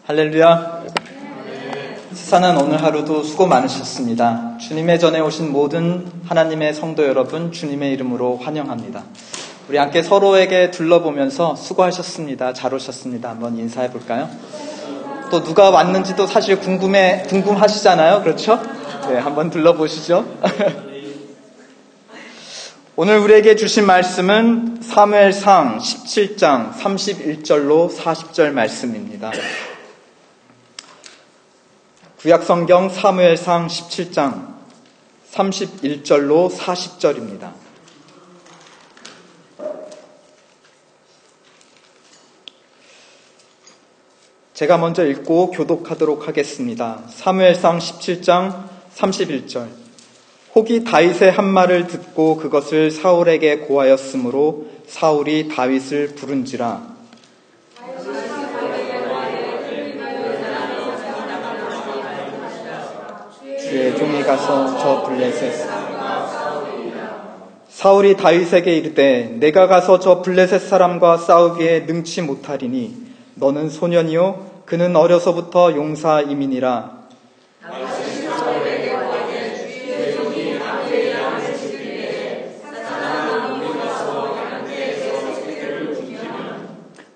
할렐루야. 수사는 오늘 하루도 수고 많으셨습니다. 주님의 전에 오신 모든 하나님의 성도 여러분, 주님의 이름으로 환영합니다. 우리 함께 서로에게 둘러보면서 수고하셨습니다, 잘 오셨습니다 한번 인사해 볼까요? 또 누가 왔는지도 사실 궁금하시잖아요, 그렇죠? 네, 한번 둘러보시죠. 오늘 우리에게 주신 말씀은 사무엘상 17장 31절로 40절 말씀입니다. 구약성경 사무엘상 17장 31절로 40절입니다. 제가 먼저 읽고 교독하도록 하겠습니다. 사무엘상 17장 31절. 혹이 다윗의 한 말을 듣고 그것을 사울에게 고하였으므로 사울이 다윗을 부른지라. 주의 종이 가서 저 블레셋 사울이 다윗에게 이르되 내가 가서 저 블레셋 사람과 싸우기에 능치 못하리니 너는 소년이요 그는 어려서부터 용사이민이라.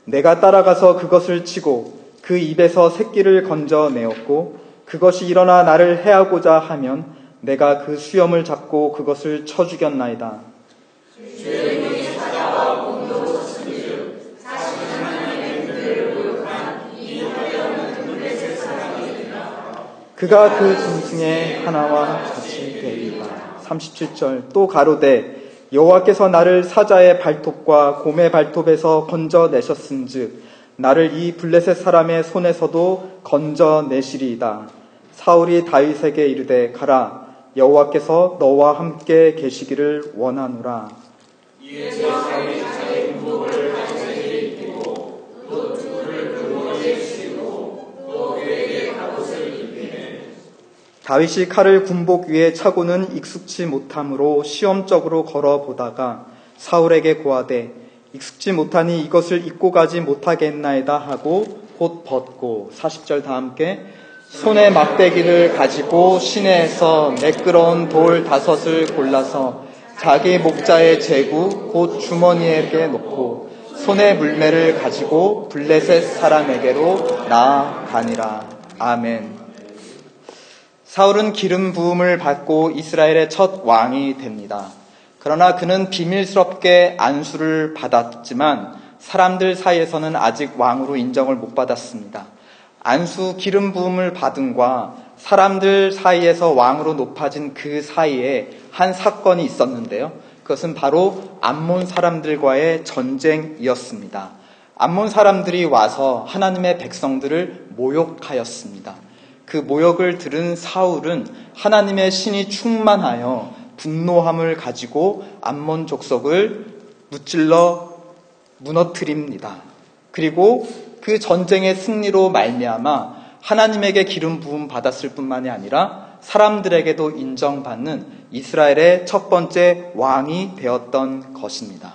내가 따라가서 그것을 치고 그 입에서 새끼를 건져내었고 그것이 일어나 나를 해하고자 하면 내가 그 수염을 잡고 그것을 쳐 죽였나이다. 그가 그 짐승의 하나와 같이 되리라. 37절. 또 가로되 여호와께서 나를 사자의 발톱과 곰의 발톱에서 건져내셨은즉 나를 이 블레셋 사람의 손에서도 건져내시리이다. 사울이 다윗에게 이르되 가라 여호와께서 너와 함께 계시기를 원하노라. 이에 사울이 자기 군복을 다윗에게 입히고 또 두루를 그 머리에 씌우고 또 그에게 갑옷을 입히매 다윗이 칼을 군복 위에 차고는 익숙치 못함으로 시험적으로 걸어보다가 사울에게 고하되 익숙지 못하니 이것을 입고 가지 못하겠나이다 하고 곧 벗고 40절 다 함께 손에 막대기를 가지고 시내에서 매끄러운 돌 5을 골라서 자기 목자의 제구 곧 주머니에게 놓고 손에 물매를 가지고 블레셋 사람에게로 나아가니라. 아멘. 사울은 기름 부음을 받고 이스라엘의 첫 왕이 됩니다. 그러나 그는 비밀스럽게 안수를 받았지만 사람들 사이에서는 아직 왕으로 인정을 못 받았습니다. 안수 기름 부음을 받음과 사람들 사이에서 왕으로 높아진 그 사이에 한 사건이 있었는데요. 그것은 바로 암몬 사람들과의 전쟁이었습니다. 암몬 사람들이 와서 하나님의 백성들을 모욕하였습니다. 그 모욕을 들은 사울은 하나님의 신이 충만하여 분노함을 가지고 암몬 족속을 무찔러 무너뜨립니다. 그리고 그 전쟁의 승리로 말미암아 하나님에게 기름 부음 받았을 뿐만이 아니라 사람들에게도 인정받는 이스라엘의 첫 번째 왕이 되었던 것입니다.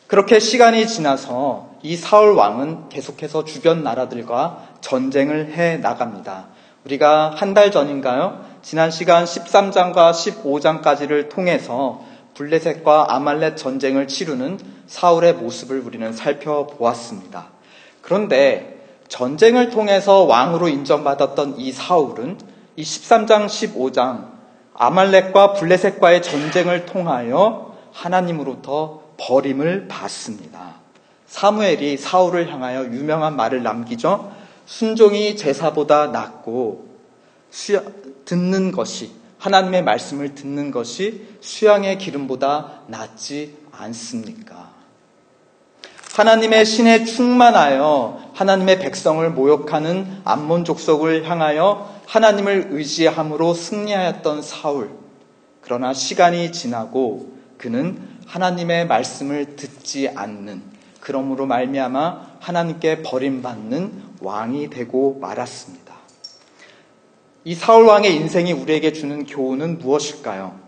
그렇게 시간이 지나서 이 사울 왕은 계속해서 주변 나라들과 전쟁을 해 나갑니다. 우리가 한 달 전인가요? 지난 시간 13장과 15장까지를 통해서 블레셋과 아말렉 전쟁을 치르는 사울의 모습을 우리는 살펴보았습니다. 그런데 전쟁을 통해서 왕으로 인정받았던 이 사울은 이 13장, 15장 아말렉과 블레셋과의 전쟁을 통하여 하나님으로부터 버림을 받습니다. 사무엘이 사울을 향하여 유명한 말을 남기죠. 순종이 제사보다 낫고 듣는 것이 하나님의 말씀을 듣는 것이 수양의 기름보다 낫지 않습니까? 하나님의 신에 충만하여 하나님의 백성을 모욕하는 암몬 족속을 향하여 하나님을 의지함으로 승리하였던 사울. 그러나 시간이 지나고 그는 하나님의 말씀을 듣지 않는, 그러므로 말미암아 하나님께 버림받는 왕이 되고 말았습니다. 이 사울 왕의 인생이 우리에게 주는 교훈은 무엇일까요?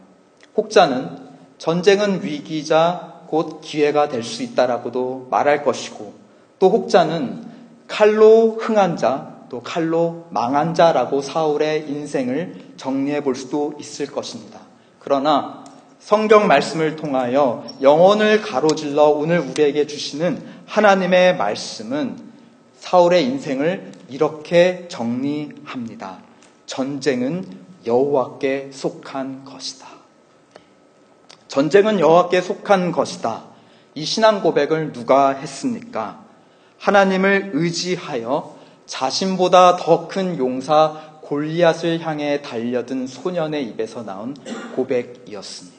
혹자는 전쟁은 위기자 곧 기회가 될 수 있다라고도 말할 것이고, 또 혹자는 칼로 흥한 자 또 칼로 망한 자라고 사울의 인생을 정리해 볼 수도 있을 것입니다. 그러나 성경 말씀을 통하여 영혼을 가로질러 오늘 우리에게 주시는 하나님의 말씀은 사울의 인생을 이렇게 정리합니다. 전쟁은 여호와께 속한 것이다. 전쟁은 여호와께 속한 것이다. 이 신앙 고백을 누가 했습니까? 하나님을 의지하여 자신보다 더 큰 용사 골리앗을 향해 달려든 소년의 입에서 나온 고백이었습니다.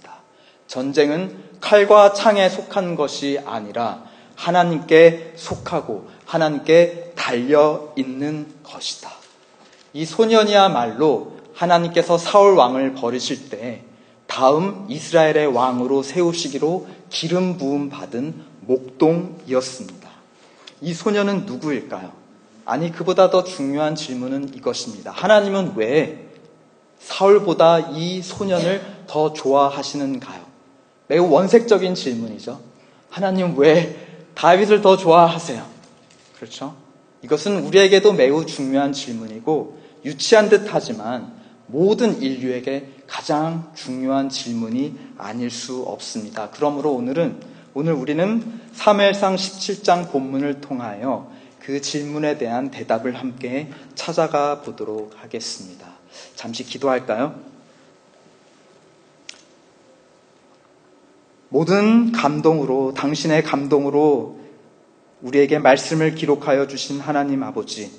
전쟁은 칼과 창에 속한 것이 아니라 하나님께 속하고 하나님께 달려있는 것이다. 이 소년이야말로 하나님께서 사울 왕을 버리실 때 다음 이스라엘의 왕으로 세우시기로 기름 부음 받은 목동이었습니다. 이 소년은 누구일까요? 아니, 그보다 더 중요한 질문은 이것입니다. 하나님은 왜 사울보다 이 소년을 더 좋아하시는가요? 매우 원색적인 질문이죠. 하나님 왜 다윗을 더 좋아하세요? 그렇죠? 이것은 우리에게도 매우 중요한 질문이고 유치한 듯 하지만 모든 인류에게 가장 중요한 질문이 아닐 수 없습니다. 그러므로 오늘 우리는 사무엘상 17장 본문을 통하여 그 질문에 대한 대답을 함께 찾아가 보도록 하겠습니다. 잠시 기도할까요? 모든 감동으로, 당신의 감동으로 우리에게 말씀을 기록하여 주신 하나님 아버지,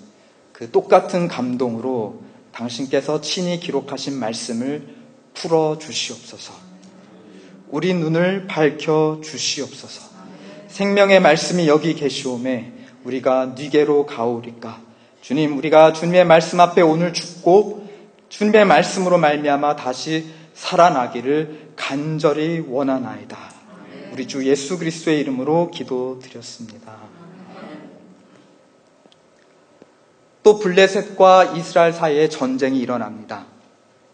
그 똑같은 감동으로 당신께서 친히 기록하신 말씀을 풀어 주시옵소서. 우리 눈을 밝혀 주시옵소서. 생명의 말씀이 여기 계시오매 우리가 네게로 가오리까. 주님, 우리가 주님의 말씀 앞에 오늘 죽고 주님의 말씀으로 말미암아 다시 살아나기를 간절히 원하나이다. 우리 주 예수 그리스도의 이름으로 기도드렸습니다. 또 블레셋과 이스라엘 사이에 전쟁이 일어납니다.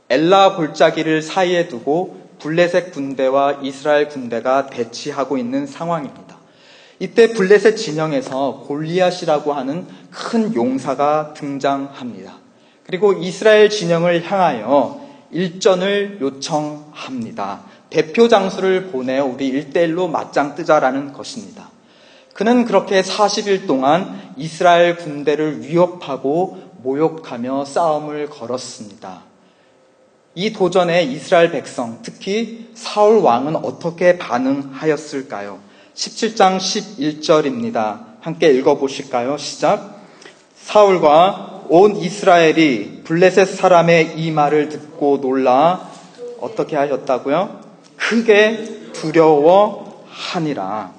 엘라 골짜기를 사이에 두고 블레셋 군대와 이스라엘 군대가 대치하고 있는 상황입니다. 이때 블레셋 진영에서 골리앗이라고 하는 큰 용사가 등장합니다. 그리고 이스라엘 진영을 향하여 일전을 요청합니다. 대표 장수를 보내어 우리 1대1로 맞짱 뜨자라는 것입니다. 그는 그렇게 40일 동안 이스라엘 군대를 위협하고 모욕하며 싸움을 걸었습니다. 이 도전에 이스라엘 백성, 특히 사울 왕은 어떻게 반응하였을까요? 17장 11절입니다. 함께 읽어보실까요? 시작. 사울과 온 이스라엘이 블레셋 사람의 이 말을 듣고 놀라 어떻게 하셨다고요? 크게 두려워하니라.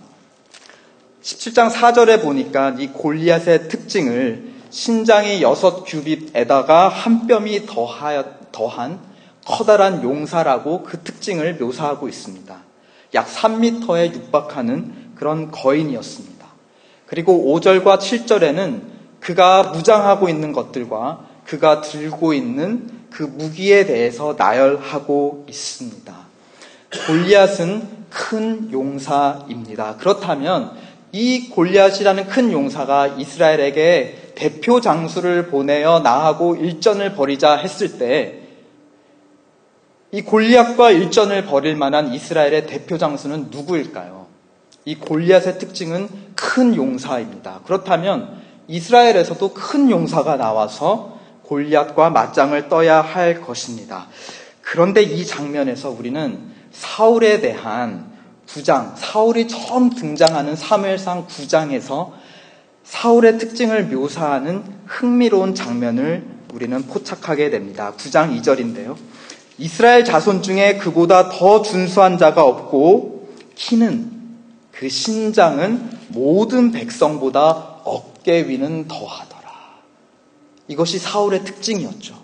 17장 4절에 보니까 이 골리앗의 특징을 신장이 6규빗에다가 한 뼘이 더한 커다란 용사라고 그 특징을 묘사하고 있습니다. 약 3m에 육박하는 그런 거인이었습니다. 그리고 5절과 7절에는 그가 무장하고 있는 것들과 그가 들고 있는 그 무기에 대해서 나열하고 있습니다. 골리앗은 큰 용사입니다. 그렇다면 이 골리앗이라는 큰 용사가 이스라엘에게 대표 장수를 보내어 나하고 일전을 벌이자 했을 때 이 골리앗과 일전을 벌일 만한 이스라엘의 대표 장수는 누구일까요? 이 골리앗의 특징은 큰 용사입니다. 그렇다면 이스라엘에서도 큰 용사가 나와서 골리앗과 맞짱을 떠야 할 것입니다. 그런데 이 장면에서 우리는 사울에 대한 9장, 사울이 처음 등장하는 사무엘상 9장에서 사울의 특징을 묘사하는 흥미로운 장면을 우리는 포착하게 됩니다. 9장 2절인데요. 이스라엘 자손 중에 그보다 더 준수한 자가 없고 키는 그 신장은 모든 백성보다 어깨 위는 더하더라. 이것이 사울의 특징이었죠.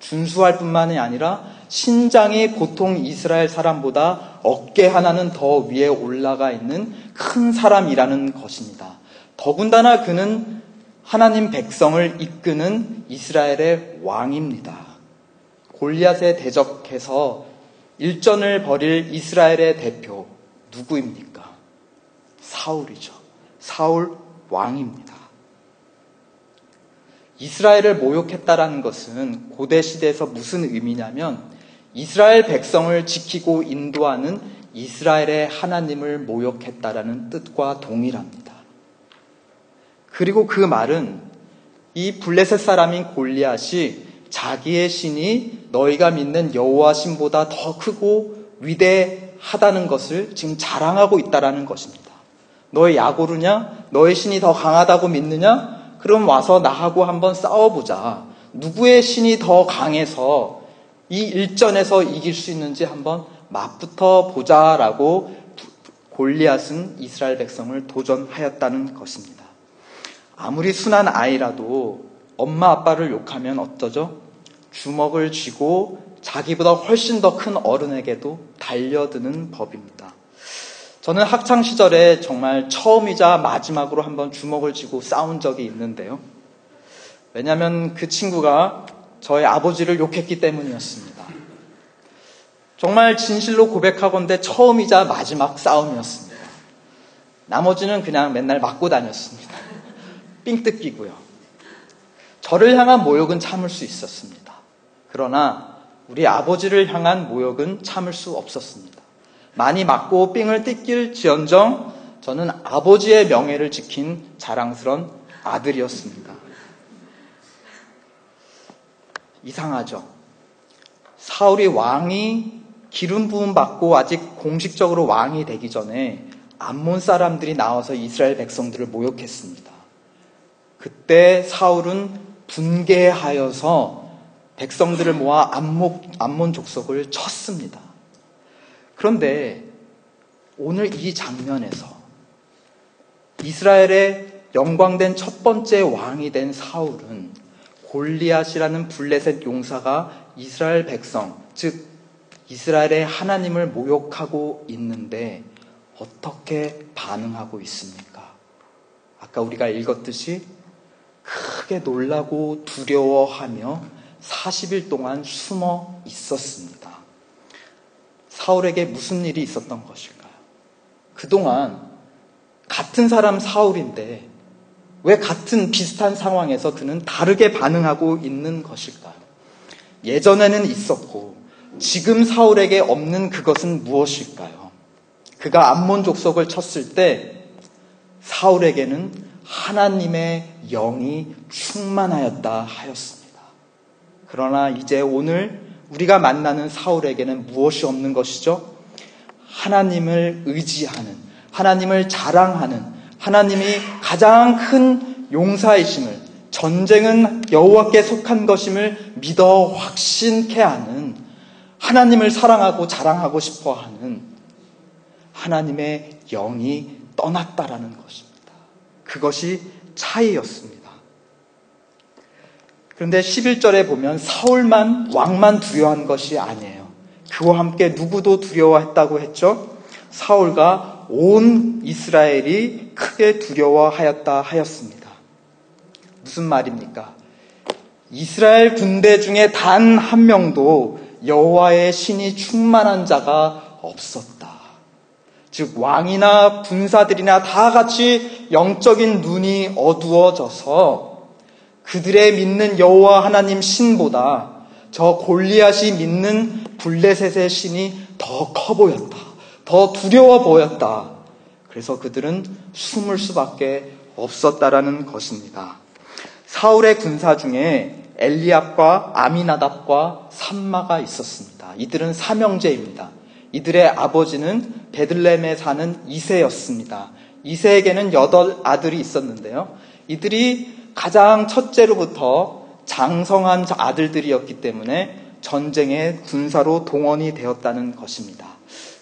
준수할 뿐만이 아니라 신장이 보통 이스라엘 사람보다 어깨 하나는 더 위에 올라가 있는 큰 사람이라는 것입니다. 더군다나 그는 하나님 백성을 이끄는 이스라엘의 왕입니다. 골리앗에 대적해서 일전을 벌일 이스라엘의 대표 누구입니까? 사울이죠. 사울 왕입니다. 이스라엘을 모욕했다라는 것은 고대 시대에서 무슨 의미냐면 이스라엘 백성을 지키고 인도하는 이스라엘의 하나님을 모욕했다라는 뜻과 동일합니다. 그리고 그 말은 이 블레셋 사람인 골리앗이 자기의 신이 너희가 믿는 여호와 신보다 더 크고 위대하다는 것을 지금 자랑하고 있다라는 것입니다. 너희 야고르냐? 너희 신이 더 강하다고 믿느냐? 그럼 와서 나하고 한번 싸워보자. 누구의 신이 더 강해서 이 일전에서 이길 수 있는지 한번 맛부터 보자라고 골리앗은 이스라엘 백성을 도전하였다는 것입니다. 아무리 순한 아이라도 엄마 아빠를 욕하면 어떠죠? 주먹을 쥐고 자기보다 훨씬 더 큰 어른에게도 달려드는 법입니다. 저는 학창시절에 정말 처음이자 마지막으로 한번 주먹을 쥐고 싸운 적이 있는데요. 왜냐하면 그 친구가 저의 아버지를 욕했기 때문이었습니다. 정말 진실로 고백하건대 처음이자 마지막 싸움이었습니다. 나머지는 그냥 맨날 맞고 다녔습니다. 삥 뜯기고요. 저를 향한 모욕은 참을 수 있었습니다. 그러나 우리 아버지를 향한 모욕은 참을 수 없었습니다. 많이 맞고 삥을 뜯길지언정 저는 아버지의 명예를 지킨 자랑스러운 아들이었습니다. 이상하죠? 사울이 왕이 기름 부음 받고 아직 공식적으로 왕이 되기 전에 암몬 사람들이 나와서 이스라엘 백성들을 모욕했습니다. 그때 사울은 분개하여서 백성들을 모아 암몬 족속을 쳤습니다. 그런데 오늘 이 장면에서 이스라엘의 영광된 첫 번째 왕이 된 사울은 골리앗이라는 블레셋 용사가 이스라엘 백성, 즉 이스라엘의 하나님을 모욕하고 있는데 어떻게 반응하고 있습니까? 아까 우리가 읽었듯이 크게 놀라고 두려워하며 40일 동안 숨어 있었습니다. 사울에게 무슨 일이 있었던 것일까요? 그동안 같은 사람 사울인데 왜 같은 비슷한 상황에서 그는 다르게 반응하고 있는 것일까요? 예전에는 있었고 지금 사울에게 없는 그것은 무엇일까요? 그가 암몬 족속을 쳤을 때 사울에게는 하나님의 영이 충만하였다 하였습니다. 그러나 이제 오늘 우리가 만나는 사울에게는 무엇이 없는 것이죠? 하나님을 의지하는, 하나님을 자랑하는, 하나님이 가장 큰 용사이심을, 전쟁은 여호와께 속한 것임을 믿어 확신케 하는, 하나님을 사랑하고 자랑하고 싶어하는 하나님의 영이 떠났다라는 것입니다. 그것이 차이였습니다. 그런데 11절에 보면 사울만, 왕만 두려워한 것이 아니에요. 그와 함께 누구도 두려워했다고 했죠? 사울과 온 이스라엘이 크게 두려워하였다 하였습니다. 무슨 말입니까? 이스라엘 군대 중에 단 한 명도 여호와의 신이 충만한 자가 없었다. 즉 왕이나 군사들이나 다 같이 영적인 눈이 어두워져서 그들의 믿는 여호와 하나님 신보다 저 골리앗이 믿는 블레셋의 신이 더 커 보였다. 더 두려워 보였다. 그래서 그들은 숨을 수밖에 없었다라는 것입니다. 사울의 군사 중에 엘리압과 아미나답과 삼마가 있었습니다. 이들은 삼형제입니다. 이들의 아버지는 베들레헴에 사는 이새였습니다. 이새에게는 8 아들이 있었는데요. 이들이 가장 첫째로부터 장성한 아들들이었기 때문에 전쟁에 군사로 동원이 되었다는 것입니다.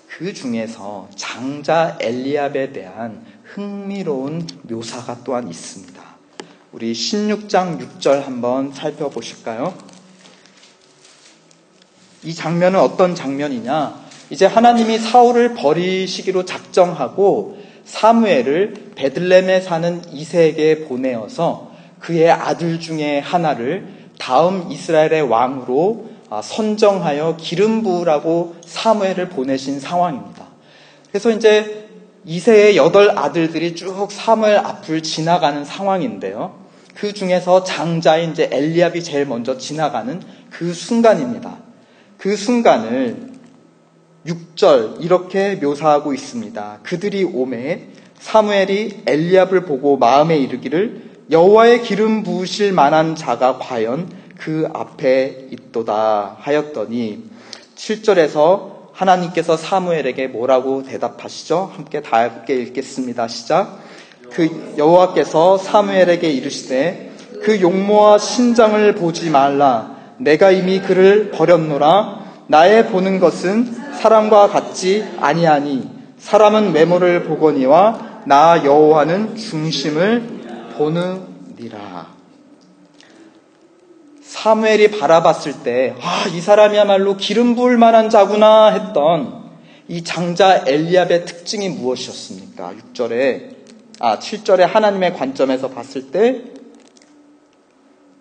그 중에서 장자 엘리압에 대한 흥미로운 묘사가 또한 있습니다. 우리 16장 6절 한번 살펴보실까요? 이 장면은 어떤 장면이냐? 이제 하나님이 사울을 버리시기로 작정하고 사무엘을 베들레헴에 사는 이새에게 보내어서 그의 아들 중에 하나를 다음 이스라엘의 왕으로 선정하여 기름 부으라고 사무엘을 보내신 상황입니다. 그래서 이제 이새의 8 아들들이 쭉 사무엘 앞을 지나가는 상황인데요. 그 중에서 장자인 이제 엘리압이 제일 먼저 지나가는 그 순간입니다. 그 순간을 6절 이렇게 묘사하고 있습니다. 그들이 오매 사무엘이 엘리압을 보고 마음에 이르기를 여호와의 기름 부으실 만한 자가 과연 그 앞에 있도다 하였더니 7절에서 하나님께서 사무엘에게 뭐라고 대답하시죠? 함께 읽겠습니다. 시작. 그 여호와께서 사무엘에게 이르시되 그 용모와 신장을 보지 말라. 내가 이미 그를 버렸노라. 나의 보는 것은 사람과 같지 아니하니 사람은 외모를 보거니와 나 여호와는 중심을 보느니라. 사무엘이 바라봤을 때 이 사람이야말로 기름 부을 만한 자구나 했던 이 장자 엘리압의 특징이 무엇이었습니까? 7절에 하나님의 관점에서 봤을 때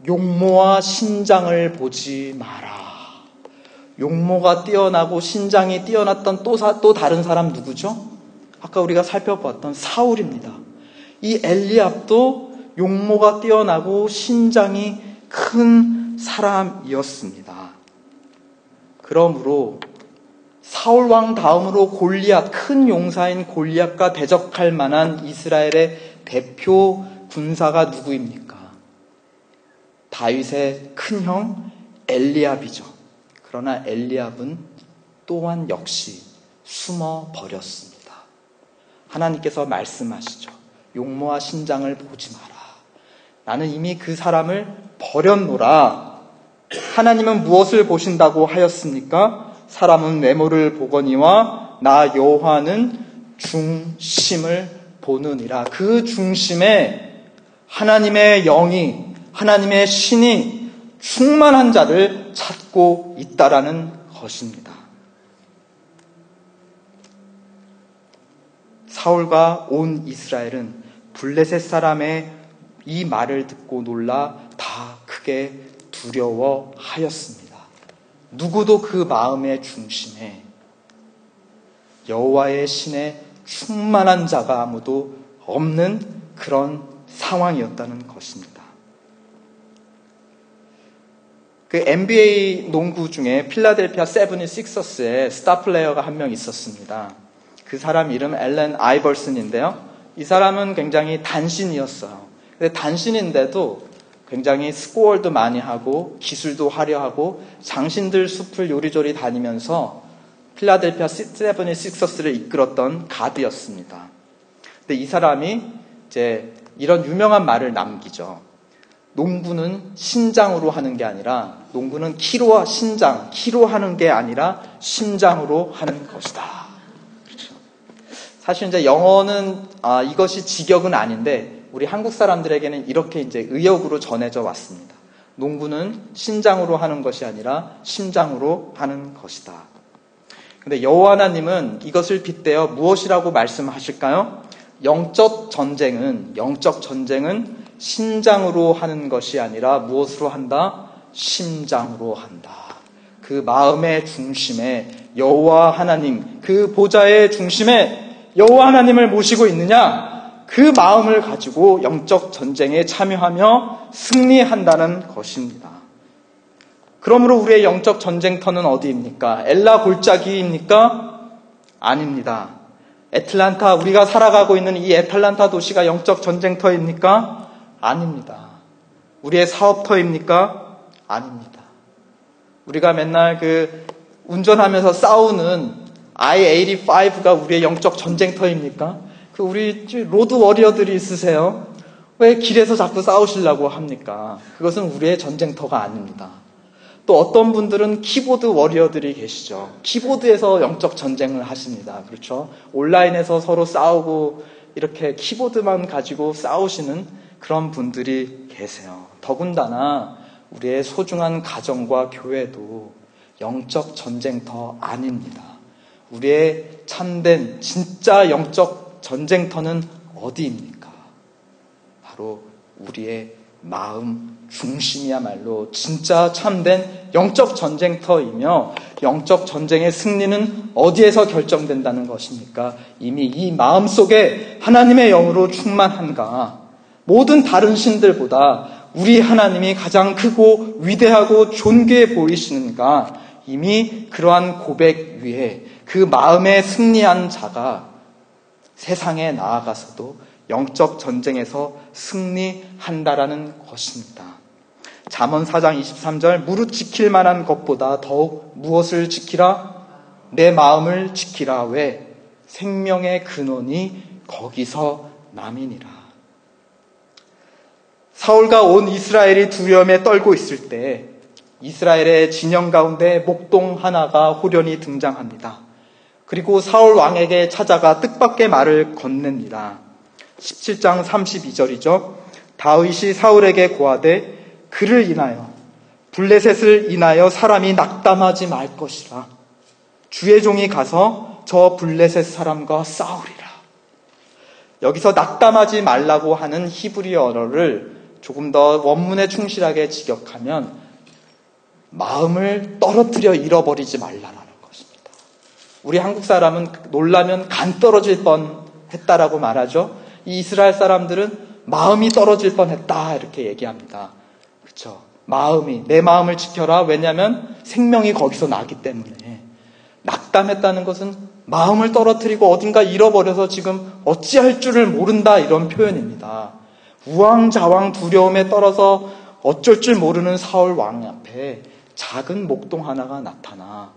용모와 신장을 보지 마라. 용모가 뛰어나고 신장이 뛰어났던 또 다른 사람 누구죠? 아까 우리가 살펴봤던 사울입니다. 이 엘리압도 용모가 뛰어나고 신장이 큰 사람이었습니다. 그러므로 사울 왕 다음으로 골리앗, 큰 용사인 골리앗과 대적할 만한 이스라엘의 대표 군사가 누구입니까? 다윗의 큰형 엘리압이죠. 그러나 엘리압은 또한 역시 숨어 버렸습니다. 하나님께서 말씀하시죠. 용모와 신장을 보지 마라. 나는 이미 그 사람을 버렸노라. 하나님은 무엇을 보신다고 하였습니까? 사람은 외모를 보거니와 나 여호와는 중심을 보느니라. 그 중심에 하나님의 영이, 하나님의 신이 충만한 자를 찾고 있다라는 것입니다. 사울과 온 이스라엘은 블레셋 사람의 이 말을 듣고 놀라 다 크게 두려워하였습니다. 누구도 그 마음의 중심에 여호와의 신에 충만한 자가 아무도 없는 그런 상황이었다는 것입니다. 그 NBA 농구 중에 필라델피아 세븐티식서스에 스타 플레이어가 한 명 있었습니다. 그 사람 이름 앨런 아이버슨인데요. 이 사람은 굉장히 단신이었어요. 근데 단신인데도 굉장히 스코어도 많이 하고 기술도 화려하고 장신들 숲을 요리조리 다니면서 필라델피아 세븐티식서스를 이끌었던 가드였습니다. 근데 이 사람이 이제 이런 유명한 말을 남기죠. 농구는 신장으로 하는 게 아니라, 농구는 키로와 신장, 키로 하는 게 아니라 심장으로 하는 것이다. 그렇죠. 사실 이제 영어는 이것이 직역은 아닌데 우리 한국 사람들에게는 이렇게 이제 의역으로 전해져 왔습니다. 농구는 신장으로 하는 것이 아니라 심장으로 하는 것이다. 근데 여호와 하나님은 이것을 빗대어 무엇이라고 말씀하실까요? 영적 전쟁은 신장으로 하는 것이 아니라 무엇으로 한다? 심장으로 한다. 그 마음의 중심에 여호와 하나님, 그 보좌의 중심에 여호와 하나님을 모시고 있느냐? 그 마음을 가지고 영적 전쟁에 참여하며 승리한다는 것입니다. 그러므로 우리의 영적 전쟁터는 어디입니까? 엘라 골짜기입니까? 아닙니다. 애틀란타, 우리가 살아가고 있는 이 애틀란타 도시가 영적 전쟁터입니까? 아닙니다. 우리의 사업터입니까? 아닙니다. 우리가 맨날 운전하면서 싸우는 I-85가 우리의 영적 전쟁터입니까? 우리 로드 워리어들이 있으세요? 왜 길에서 자꾸 싸우시려고 합니까? 그것은 우리의 전쟁터가 아닙니다. 또 어떤 분들은 키보드 워리어들이 계시죠. 키보드에서 영적 전쟁을 하십니다. 그렇죠? 온라인에서 서로 싸우고 이렇게 키보드만 가지고 싸우시는 그런 분들이 계세요. 더군다나 우리의 소중한 가정과 교회도 영적 전쟁터 아닙니다. 우리의 참된 진짜 영적 전쟁터는 어디입니까? 바로 우리의 마음 중심이야말로 진짜 참된 영적 전쟁터이며, 영적 전쟁의 승리는 어디에서 결정된다는 것입니까? 이미 이 마음 속에 하나님의 영으로 충만한가, 모든 다른 신들보다 우리 하나님이 가장 크고 위대하고 존귀해 보이시는가, 이미 그러한 고백 위에 그 마음에 승리한 자가 세상에 나아가서도 영적 전쟁에서 승리한다라는 것입니다. 잠언 4장 23절, 무릇 지킬 만한 것보다 더욱 무엇을 지키라? 내 마음을 지키라. 왜? 생명의 근원이 거기서 남이니라. 사울과 온 이스라엘이 두려움에 떨고 있을 때 이스라엘의 진영 가운데 목동 하나가 호련히 등장합니다. 그리고 사울 왕에게 찾아가 뜻밖의 말을 건넵니다. 17장 32절이죠. 다윗이 사울에게 고하되 그를 인하여 블레셋을 인하여 사람이 낙담하지 말 것이라. 주의 종이 가서 저 블레셋 사람과 싸우리라. 여기서 낙담하지 말라고 하는 히브리어를 조금 더 원문에 충실하게 직역하면 마음을 떨어뜨려 잃어버리지 말라라는 것입니다. 우리 한국 사람은 놀라면 간 떨어질 뻔했다라고 말하죠. 이 이스라엘 사람들은 마음이 떨어질 뻔했다 이렇게 얘기합니다. 그렇죠? 내 마음을 지켜라. 왜냐하면 생명이 거기서 나기 때문에. 낙담했다는 것은 마음을 떨어뜨리고 어딘가 잃어버려서 지금 어찌할 줄을 모른다, 이런 표현입니다. 우왕좌왕 두려움에 떨어서 어쩔 줄 모르는 사울 왕 앞에 작은 목동 하나가 나타나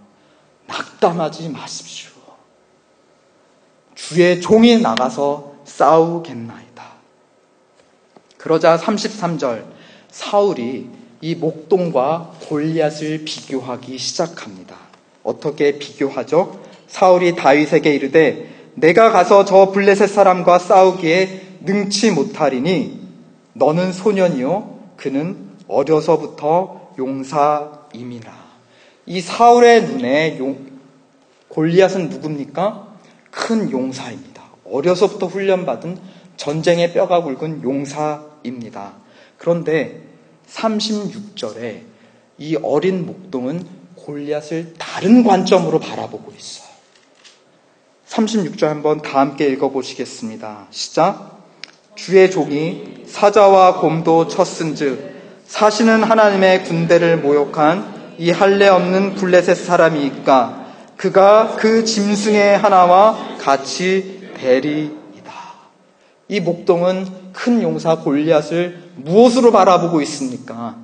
낙담하지 마십시오. 주의 종이 나가서 싸우겠나이다. 그러자 33절, 사울이 이 목동과 골리앗을 비교하기 시작합니다. 어떻게 비교하죠? 사울이 다윗에게 이르되 내가 가서 저 블레셋 사람과 싸우기에 능치 못하리니 너는 소년이요 그는 어려서부터 용사임이라. 이 사울의 눈에 골리앗은 누굽니까? 큰 용사입니다. 어려서부터 훈련받은 전쟁의 뼈가 굵은 용사입니다. 그런데 36절에 이 어린 목동은 골리앗을 다른 관점으로 바라보고 있어요. 36절 한번 다 함께 읽어보시겠습니다. 시작. 주의 종이 사자와 곰도 쳤은즉 사시는 하나님의 군대를 모욕한 이 할례 없는 블레셋 사람이니까 그가 그 짐승의 하나와 같이 되리이다. 이 목동은 큰 용사 골리앗을 무엇으로 바라보고 있습니까?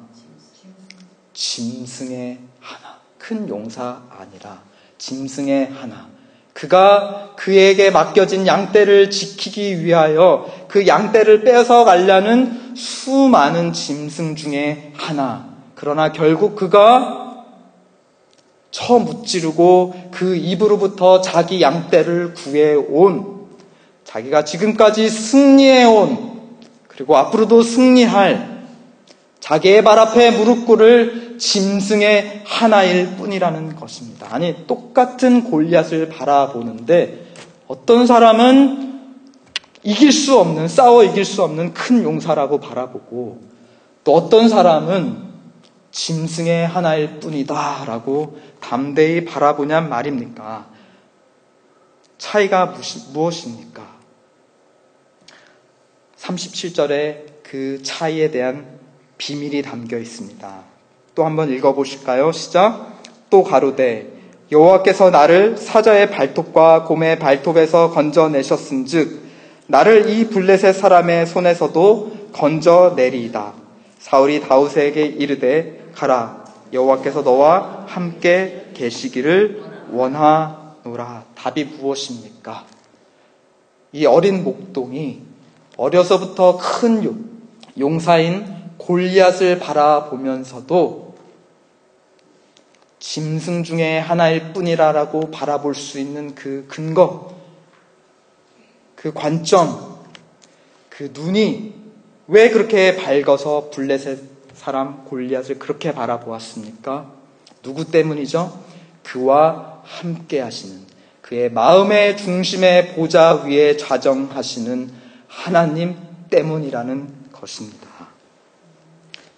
짐승의 하나. 큰 용사 아니라 짐승의 하나. 그가 그에게 맡겨진 양떼를 지키기 위하여 그 양떼를 뺏어가려는 수많은 짐승 중에 하나. 그러나 결국 그가 처무찌르고 그 입으로부터 자기 양떼를 구해온, 자기가 지금까지 승리해온, 그리고 앞으로도 승리할 자기의 발 앞에 무릎 꿇을 짐승의 하나일 뿐이라는 것입니다. 아니, 똑같은 골리앗을 바라보는데 어떤 사람은 싸워 이길 수 없는 큰 용사라고 바라보고, 또 어떤 사람은 짐승의 하나일 뿐이다 라고 담대히 바라보냔 말입니까? 차이가 무엇입니까? 37절에 그 차이에 대한 비밀이 담겨 있습니다. 또 한번 읽어보실까요? 시작. 또 가로되 여호와께서 나를 사자의 발톱과 곰의 발톱에서 건져내셨은즉 나를 이 블레셋 사람의 손에서도 건져내리이다. 사울이 다윗에게 이르되 가라, 여호와께서 너와 함께 계시기를 원하노라. 답이 무엇입니까? 이 어린 목동이 어려서부터 큰 용사인 골리앗을 바라보면서도 짐승 중에 하나일 뿐이라고 바라볼 수 있는 그 근거, 그 관점, 그 눈이 왜 그렇게 밝아서 블레셋 사람 골리앗을 그렇게 바라보았습니까? 누구 때문이죠? 그와 함께 하시는, 그의 마음의 중심의 보좌 위에 좌정하시는 하나님 때문이라는 것입니다.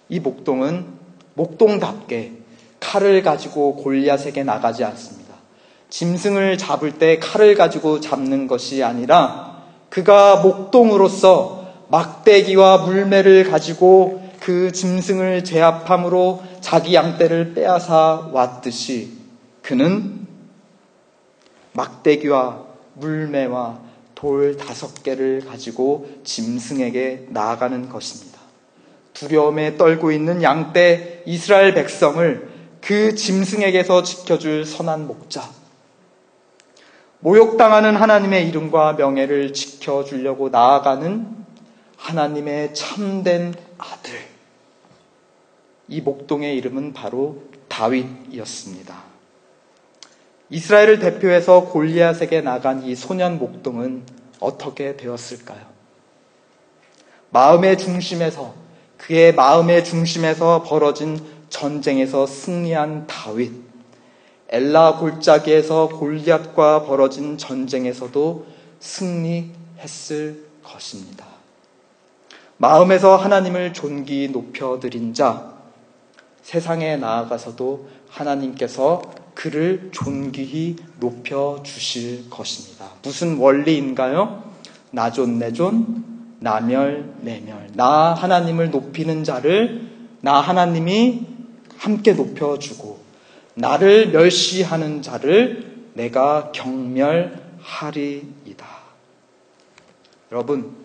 이 목동은 목동답게 칼을 가지고 골리앗에게 나가지 않습니다. 짐승을 잡을 때 칼을 가지고 잡는 것이 아니라 그가 목동으로서 막대기와 물매를 가지고 그 짐승을 제압함으로 자기 양떼를 빼앗아 왔듯이 그는 막대기와 물매와 돌 5개를 가지고 짐승에게 나아가는 것입니다. 두려움에 떨고 있는 양떼 이스라엘 백성을 그 짐승에게서 지켜줄 선한 목자, 모욕당하는 하나님의 이름과 명예를 지켜주려고 나아가는 하나님의 참된 아들, 이 목동의 이름은 바로 다윗이었습니다. 이스라엘을 대표해서 골리앗에게 나간 이 소년 목동은 어떻게 되었을까요? 그의 마음의 중심에서 벌어진 전쟁에서 승리한 다윗, 엘라 골짜기에서 골리앗과 벌어진 전쟁에서도 승리했을 것입니다. 마음에서 하나님을 존귀 높여드린 자, 세상에 나아가서도 하나님께서 그를 존귀히 높여주실 것입니다. 무슨 원리인가요? 나존 내존, 나멸 내멸. 나 하나님을 높이는 자를 나 하나님이 함께 높여주고, 나를 멸시하는 자를 내가 경멸하리이다. 여러분,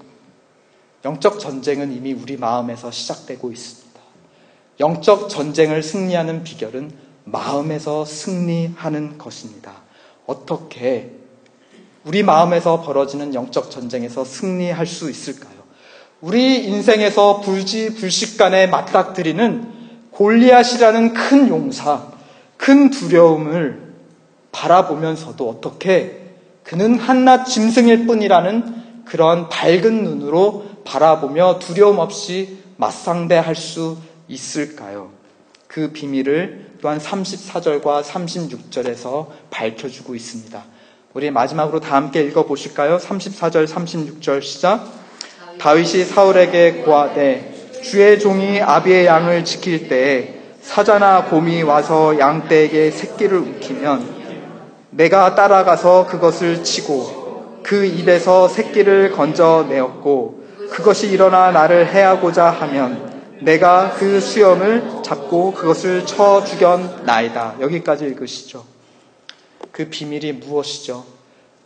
영적 전쟁은 이미 우리 마음에서 시작되고 있습니다. 영적 전쟁을 승리하는 비결은 마음에서 승리하는 것입니다. 어떻게 우리 마음에서 벌어지는 영적 전쟁에서 승리할 수 있을까요? 우리 인생에서 불시간에 맞닥뜨리는 골리앗이라는 큰 용사, 큰 두려움을 바라보면서도 어떻게 그는 한낱 짐승일 뿐이라는 그런 밝은 눈으로 바라보며 두려움 없이 맞상대할 수 있을까요? 그 비밀을 또한 34절과 36절에서 밝혀주고 있습니다. 우리 마지막으로 다 함께 읽어보실까요? 34절, 36절 시작. 다윗이 사울에게 고하되 주의 종이 아비의 양을 지킬 때에 사자나 곰이 와서 양떼에게 새끼를 움키면 내가 따라가서 그것을 치고 그 입에서 새끼를 건져내었고 그것이 일어나 나를 해하고자 하면 내가 그 수염을 잡고 그것을 쳐 죽였나이다. 여기까지 읽으시죠. 그 비밀이 무엇이죠?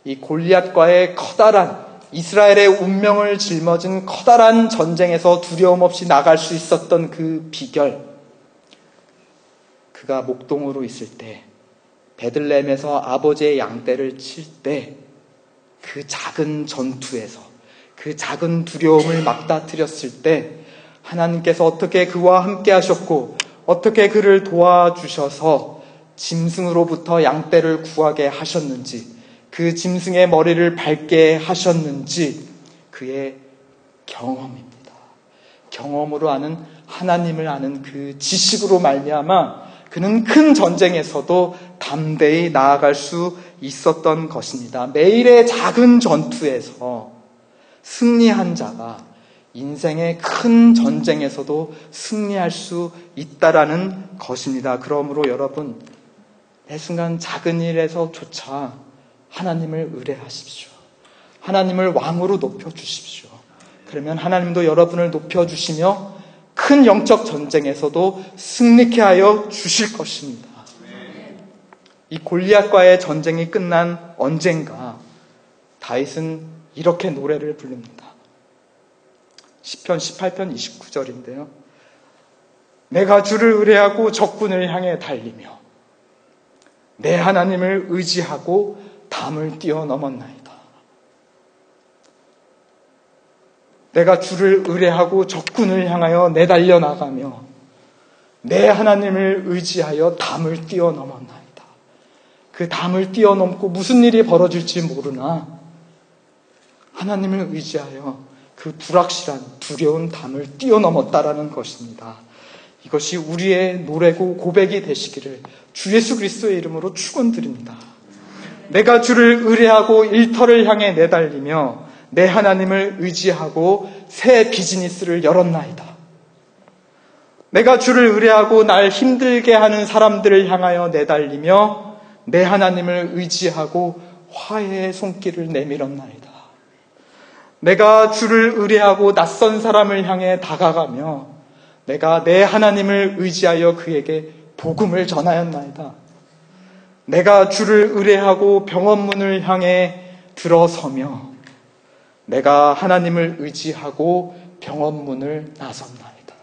이 골리앗과의 커다란 이스라엘의 운명을 짊어진 커다란 전쟁에서 두려움 없이 나갈 수 있었던 그 비결, 그가 목동으로 있을 때 베들레헴에서 아버지의 양떼를 칠 때 그 작은 전투에서 그 작은 두려움을 맞닥뜨렸을 때 하나님께서 어떻게 그와 함께 하셨고 어떻게 그를 도와주셔서 짐승으로부터 양떼를 구하게 하셨는지, 그 짐승의 머리를 밟게 하셨는지 그의 경험입니다. 경험으로 아는, 하나님을 아는 그 지식으로 말미암아 그는 큰 전쟁에서도 담대히 나아갈 수 있었던 것입니다. 매일의 작은 전투에서 승리한 자가 인생의 큰 전쟁에서도 승리할 수 있다라는 것입니다. 그러므로 여러분, 매 순간 작은 일에서조차 하나님을 의뢰하십시오. 하나님을 왕으로 높여주십시오. 그러면 하나님도 여러분을 높여주시며 큰 영적 전쟁에서도 승리케 하여 주실 것입니다. 이 골리앗과의 전쟁이 끝난 언젠가 다윗은 이렇게 노래를 부릅니다. 시편 18편 29절인데요. 내가 주를 의뢰하고 적군을 향해 달리며 내 하나님을 의지하고 담을 뛰어넘었나이다. 내가 주를 의뢰하고 적군을 향하여 내달려 나가며 내 하나님을 의지하여 담을 뛰어넘었나이다. 그 담을 뛰어넘고 무슨 일이 벌어질지 모르나 하나님을 의지하여 그 불확실한 두려운 담을 뛰어넘었다라는 것입니다. 이것이 우리의 노래고 고백이 되시기를 주 예수 그리스도의 이름으로 축원드립니다. 내가 주를 의뢰하고 일터를 향해 내달리며 내 하나님을 의지하고 새 비즈니스를 열었나이다. 내가 주를 의뢰하고 날 힘들게 하는 사람들을 향하여 내달리며 내 하나님을 의지하고 화해의 손길을 내밀었나이다. 내가 주를 의뢰하고 낯선 사람을 향해 다가가며 내가 내 하나님을 의지하여 그에게 복음을 전하였나이다. 내가 주를 의뢰하고 병원문을 향해 들어서며 내가 하나님을 의지하고 병원문을 나섰나이다.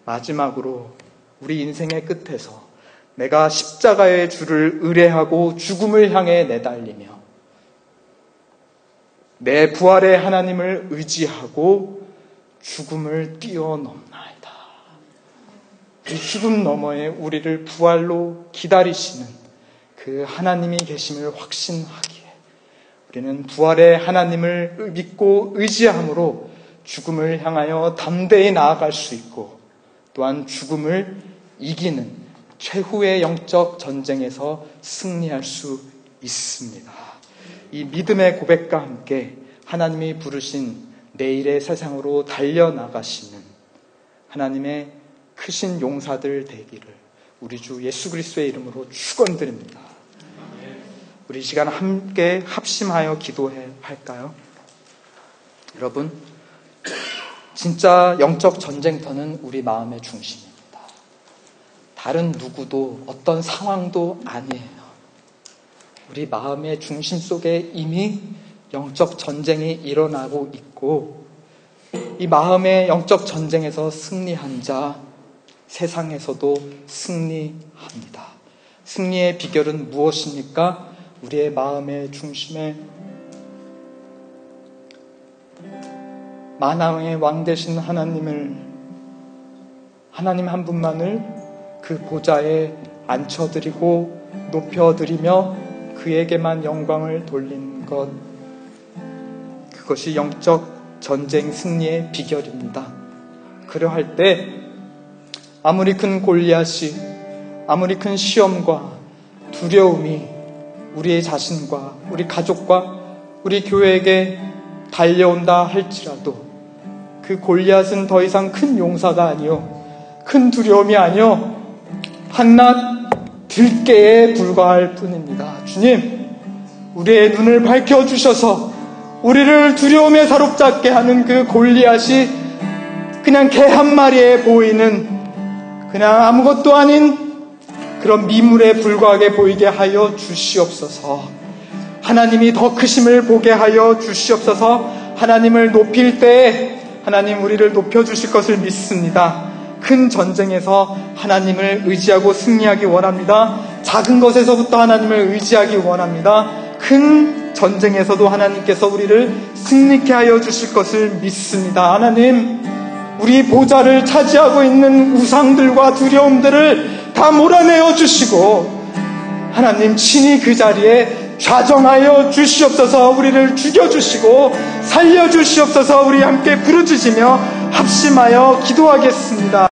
마지막으로 우리 인생의 끝에서 내가 십자가의 주를 의뢰하고 죽음을 향해 내달리며 내 부활의 하나님을 의지하고 죽음을 뛰어넘나이다. 이 죽음 너머에 우리를 부활로 기다리시는 그 하나님이 계심을 확신하기에 우리는 부활의 하나님을 믿고 의지함으로 죽음을 향하여 담대히 나아갈 수 있고 또한 죽음을 이기는 최후의 영적 전쟁에서 승리할 수 있습니다. 이 믿음의 고백과 함께 하나님이 부르신 내일의 세상으로 달려나가시는 하나님의 크신 용사들 되기를 우리 주 예수 그리스도의 이름으로 축원드립니다. 우리 이 시간 함께 합심하여 기도할까요? 여러분, 진짜 영적 전쟁터는 우리 마음의 중심입니다. 다른 누구도 어떤 상황도 아니에요. 우리 마음의 중심 속에 이미 영적 전쟁이 일어나고 있고 이 마음의 영적 전쟁에서 승리한 자 세상에서도 승리합니다. 승리의 비결은 무엇입니까? 우리의 마음의 중심에 만왕의 왕 되신 하나님 한 분만을 그 보좌에 앉혀드리고 높여드리며 그에게만 영광을 돌린 것, 그것이 영적 전쟁 승리의 비결입니다. 그러할 때 아무리 큰 골리앗이, 아무리 큰 시험과 두려움이 우리의 자신과 우리 가족과 우리 교회에게 달려온다 할지라도 그 골리앗은 더 이상 큰 용사가 아니요 큰 두려움이 아니요 한낱 들깨에 불과할 뿐입니다. 주님, 우리의 눈을 밝혀주셔서 우리를 두려움에 사롭잡게 하는 그 골리앗이 그냥 개 한 마리에 보이는 그냥 아무것도 아닌 그런 미물에 불과하게 보이게 하여 주시옵소서. 하나님이 더 크심을 보게 하여 주시옵소서. 하나님을 높일 때 하나님 우리를 높여주실 것을 믿습니다. 큰 전쟁에서 하나님을 의지하고 승리하기 원합니다. 작은 것에서부터 하나님을 의지하기 원합니다. 큰 전쟁에서도 하나님께서 우리를 승리케 하여 주실 것을 믿습니다. 하나님, 우리 보좌를 차지하고 있는 우상들과 두려움들을 다 몰아내어 주시고 하나님 친히 그 자리에 좌정하여 주시옵소서. 우리를 죽여주시고 살려주시옵소서. 우리 함께 부르짖으며 합심하여 기도하겠습니다.